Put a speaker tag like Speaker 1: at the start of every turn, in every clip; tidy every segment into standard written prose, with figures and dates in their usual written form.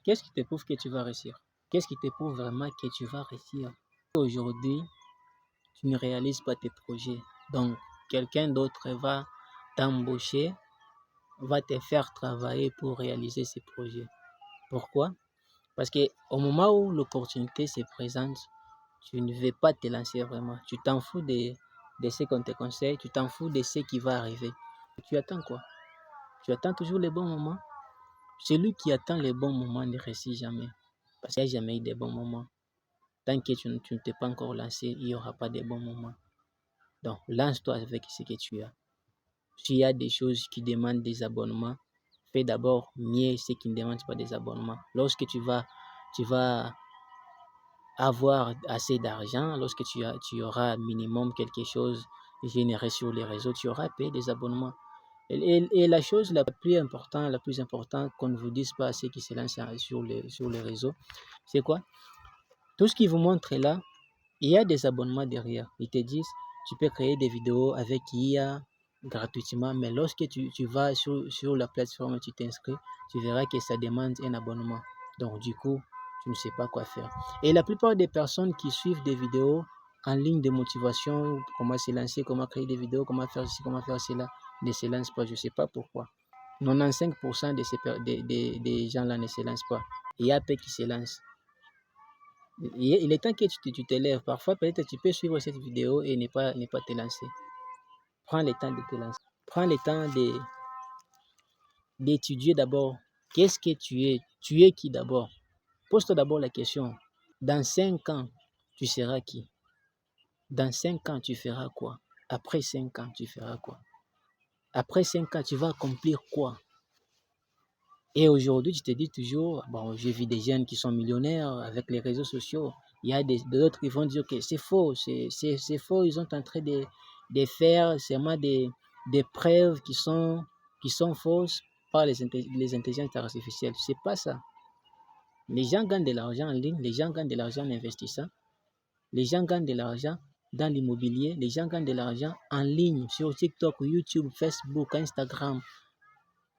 Speaker 1: Qu'est-ce qui te prouve que tu vas réussir? Qu'est-ce qui te prouve vraiment que tu vas réussir? Aujourd'hui, tu ne réalises pas tes projets. Donc, quelqu'un d'autre va t'embaucher, va te faire travailler pour réaliser ces projets. Pourquoi? Parce qu'au moment où l'opportunité se présente, tu ne veux pas te lancer vraiment. Tu t'en fous de ce qu'on te conseille, tu t'en fous de ce qui va arriver. Tu attends quoi? Tu attends toujours les bons moments. Celui qui attend les bons moments ne réussit jamais. Parce qu'il n'y a jamais eu de bons moments. Tant que tu ne t'es pas encore lancé, il n'y aura pas de bons moments. Donc, lance-toi avec ce que tu as. S'il y a des choses qui demandent des abonnements, fais d'abord mieux ce qui ne demande pas des abonnements. Lorsque tu vas avoir assez d'argent, lorsque tu auras minimum quelque chose généré sur les réseaux, tu auras payé des abonnements. Et la chose la plus importante qu'on ne vous dise pas à ceux qui se lancent sur les réseaux, c'est quoi? Tout ce qu'ils vous montrent là, il y a des abonnements derrière. Ils te disent, tu peux créer des vidéos avec IA gratuitement, mais lorsque tu vas sur la plateforme, tu t'inscris, tu verras que ça demande un abonnement. Donc, du coup, tu ne sais pas quoi faire. Et la plupart des personnes qui suivent des vidéos en ligne de motivation, comment se lancer, comment créer des vidéos, comment faire ceci, comment faire cela, ne se lancent pas. Je ne sais pas pourquoi. 95% des gens-là ne se lancent pas. Il y a peu qui se lancent. Il est temps que tu te lèves. Parfois, peut-être tu peux suivre cette vidéo et ne pas te lancer. Prends le temps de te lancer. Prends le temps d'étudier d'abord. Qu'est-ce que tu es? Tu es qui d'abord? Pose-toi d'abord la question. Dans 5 ans, tu seras qui? Dans 5 ans, tu feras quoi? Après 5 ans, tu feras quoi? Après 5 ans, tu vas accomplir quoi? Et aujourd'hui, tu te dis toujours, bon, j'ai vu des jeunes qui sont millionnaires avec les réseaux sociaux. Il y a d'autres qui vont dire que c'est faux, c'est faux, ils sont en train de faire seulement des preuves qui sont fausses par les intelligences artificielles. C'est pas ça. Les gens gagnent de l'argent en ligne, les gens gagnent de l'argent en investissant, les gens gagnent de l'argent dans l'immobilier, les gens gagnent de l'argent en ligne sur TikTok, YouTube, Facebook, Instagram.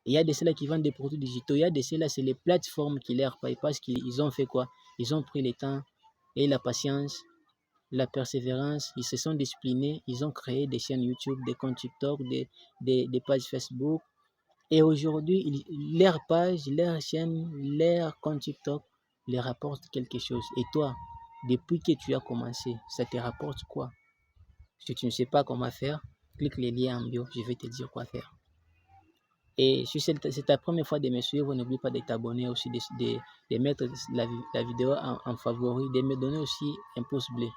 Speaker 1: Il y a de ceux-là qui vendent des produits digitaux. Il y a de ceux-là, c'est les plateformes qui leur payent parce qu'ils ont fait quoi? Ils ont pris le temps et la patience, la persévérance. Ils se sont disciplinés. Ils ont créé des chaînes YouTube, des comptes TikTok, des pages Facebook. Et aujourd'hui, leur page, leur chaîne, leur compte TikTok les rapportent quelque chose. Et toi, depuis que tu as commencé, ça te rapporte quoi? Si tu ne sais pas comment faire, clique les liens en bio. Je vais te dire quoi faire. Et si c'est ta première fois de me suivre, n'oublie pas de t'abonner aussi, de mettre la vidéo en favori, de me donner aussi un pouce bleu.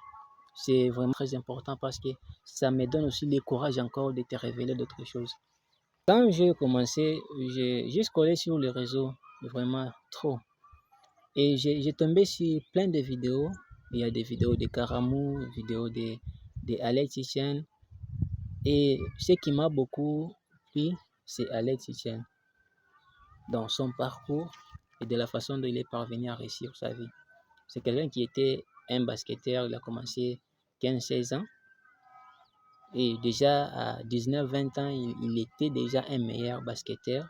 Speaker 1: C'est vraiment très important parce que ça me donne aussi le courage encore de te révéler d'autres choses. Quand j'ai commencé, j'ai scrollé sur les réseaux, vraiment trop. Et j'ai tombé sur plein de vidéos. Il y a des vidéos de Karamou, des vidéos de Alex Tichen. Et ce qui m'a beaucoup plu, c'est Alex Tichen, dans son parcours et de la façon dont il est parvenu à réussir sa vie. C'est quelqu'un qui était un basketteur, il a commencé 15-16 ans et déjà à 19-20 ans, il était déjà un meilleur basketteur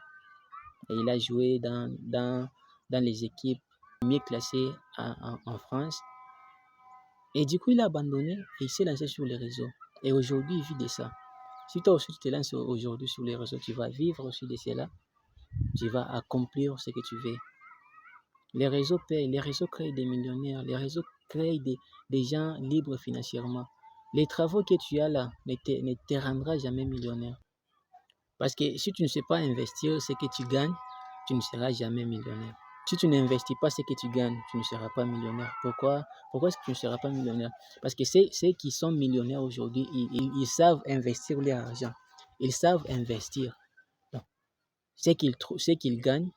Speaker 1: et il a joué dans les équipes mieux classées en France. Et du coup, il a abandonné et il s'est lancé sur les réseaux. Et aujourd'hui, il vit de ça. Si toi aussi tu te lances aujourd'hui sur les réseaux, tu vas vivre aussi de cela. Tu vas accomplir ce que tu veux. Les réseaux payent, les réseaux créent des millionnaires, les réseaux créent des gens libres financièrement. Les travaux que tu as là ne te rendra jamais millionnaire. Parce que si tu ne sais pas investir ce que tu gagnes, tu ne seras jamais millionnaire. Si tu n'investis pas ce que tu gagnes, tu ne seras pas millionnaire. Pourquoi est-ce que tu ne seras pas millionnaire? Parce que ceux qui sont millionnaires aujourd'hui, ils savent investir leur argent. Ils savent investir. Donc, ce qu'ils gagnent,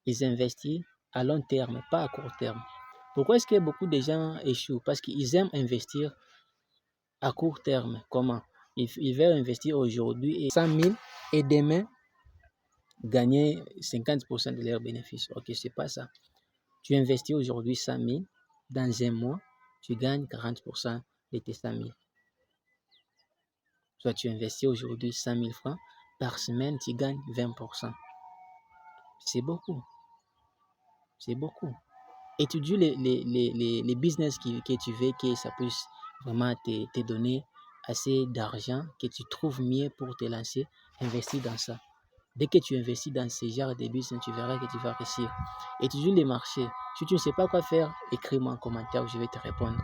Speaker 1: ils investissent à long terme, pas à court terme. Pourquoi est-ce que beaucoup de gens échouent? Parce qu'ils aiment investir à court terme. Comment? Ils veulent investir aujourd'hui et 100 000 et demain gagner 50% de leurs bénéfices. Ok, c'est pas ça. Tu investis aujourd'hui 100 000, dans un mois, tu gagnes 40% de tes 100 000. Soit tu investis aujourd'hui 100 000 francs, par semaine, tu gagnes 20%. C'est beaucoup. C'est beaucoup. Étudie les business que tu veux que ça puisse vraiment te donner assez d'argent, que tu trouves mieux pour te lancer. Investis dans ça. Dès que tu investis dans ce genre de business, tu verras que tu vas réussir. Étudie les marchés. Si tu ne sais pas quoi faire, écris-moi en commentaire, je vais te répondre.